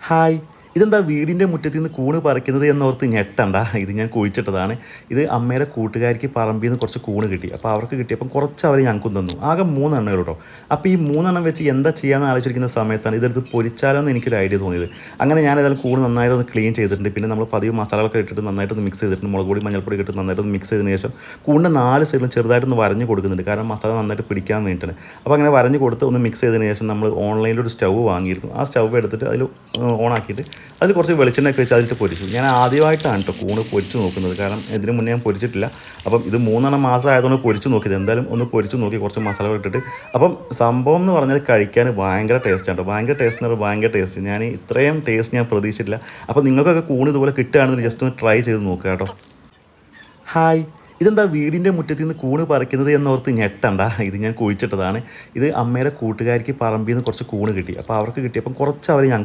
Hi. ഇതെന്താ വീടിൻ്റെ മുറ്റത്ത് നിന്ന് കൂണ് പറിക്കുന്നത് എന്നോർത്ത് ഞെട്ടണ്ട. ഇത് ഞാൻ കുഴിച്ചിട്ടതാണ്. ഇത് അമ്മയുടെ കൂട്ടുകാരിക്ക് പറമ്പിൽ നിന്ന് കുറച്ച് കൂണ് കിട്ടി. അപ്പോൾ അവർക്ക് കിട്ടിയപ്പം കുറച്ച് അവർ ഞങ്ങൾക്കും തന്നു. ആകെ 3 എണ്ണമേ കേട്ടോ. അപ്പോൾ ഈ 3 എണ്ണം വെച്ച് എന്താ ചെയ്യാമെന്ന് ആലോചിച്ചിരിക്കുന്ന സമയത്താണ് ഇതെടുത്ത് പൊരിച്ചാലോ എന്ന് എനിക്കൊരു ഐഡിയ തോന്നിയത്. അങ്ങനെ ഞാൻ ഏതായാലും കൂണ് നന്നായിട്ടൊന്ന് ക്ലീൻ ചെയ്തിട്ടുണ്ട്. പിന്നെ നമ്മൾ പതിവ് മസാലകളൊക്കെ ഇട്ടിട്ട് നന്നായിട്ടൊന്ന് മിക്സ് ചെയ്തിട്ടുണ്ട്. മുളക് പൊടി, മഞ്ഞൾപ്പൊടി ഇട്ടിട്ട് നന്നായിട്ടൊന്ന് മിക്സ് ചെയ്തതിന് ശേഷം കൂണിൻ്റെ 4 സൈഡിലും ചെറുതായിട്ടൊന്ന് വരഞ്ഞ് കൊടുക്കുന്നുണ്ട്. കാരണം മസാല നന്നായിട്ട് പിടിക്കാൻ വേണ്ടിയിട്ടാണ്. അപ്പോൾ അങ്ങനെ വരഞ്ഞ് കൊടുത്ത് ഒന്ന് മിക്സ് ചെയ്തതിന് ശേഷം നമ്മൾ ഓൺലൈനിലൊരു സ്റ്റൗ വാങ്ങിയിരുന്നു. ആ സ്റ്റൗ എടുത്തിട്ട് അതിൽ ഓണാക്കിയിട്ട് അതിൽ കുറച്ച് വെളിച്ചെണ്ണയൊക്കെ വെച്ച് അതിലിട്ട് പൊരിച്ചു. ഞാൻ ആദ്യമായിട്ടാണ് കേട്ടോ കൂണ് പൊരിച്ച് നോക്കുന്നത്. കാരണം ഇതിന് മുന്നേ ഞാൻ പൊരിച്ചിട്ടില്ല. അപ്പം ഇത് 3 മാസം ആയതുകൊണ്ട് പൊരിച്ച് നോക്കിയത്. എന്തായാലും ഒന്ന് പൊരിച്ച് നോക്കി കുറച്ച് മസാല ഇട്ടിട്ട്. അപ്പം സംഭവം എന്ന് പറഞ്ഞാൽ കഴിക്കാൻ ഭയങ്കര ടേസ്റ്റാണ് കേട്ടോ. ഭയങ്കര ടേസ്റ്റ് എന്ന് പറഞ്ഞാൽ ഭയങ്കര ടേസ്റ്റ്. ഞാൻ ഇത്രയും ടേസ്റ്റ് ഞാൻ പ്രതീക്ഷിച്ചിട്ടില്ല. അപ്പോൾ നിങ്ങൾക്കൊക്കെ കൂണ് ഇതുപോലെ കിട്ടുകയാണെങ്കിൽ ജസ്റ്റ് ഒന്ന് ട്രൈ ചെയ്ത് നോക്കുക കേട്ടോ. ഹായ്. ഇതെന്താ വീടിൻ്റെ മുറ്റത്ത് നിന്ന് കൂണ് പറിക്കുന്നത് എന്നോർത്ത് ഞെട്ടണ്ട. ഇത് ഞാൻ കുഴിച്ചിട്ടതാണ്. ഇത് അമ്മയുടെ കൂട്ടുകാരിക്ക് പറമ്പിൽ നിന്ന് കുറച്ച് കൂണ് കിട്ടി. അപ്പോൾ അവർക്ക് കിട്ടിയപ്പം കുറച്ച് അവർ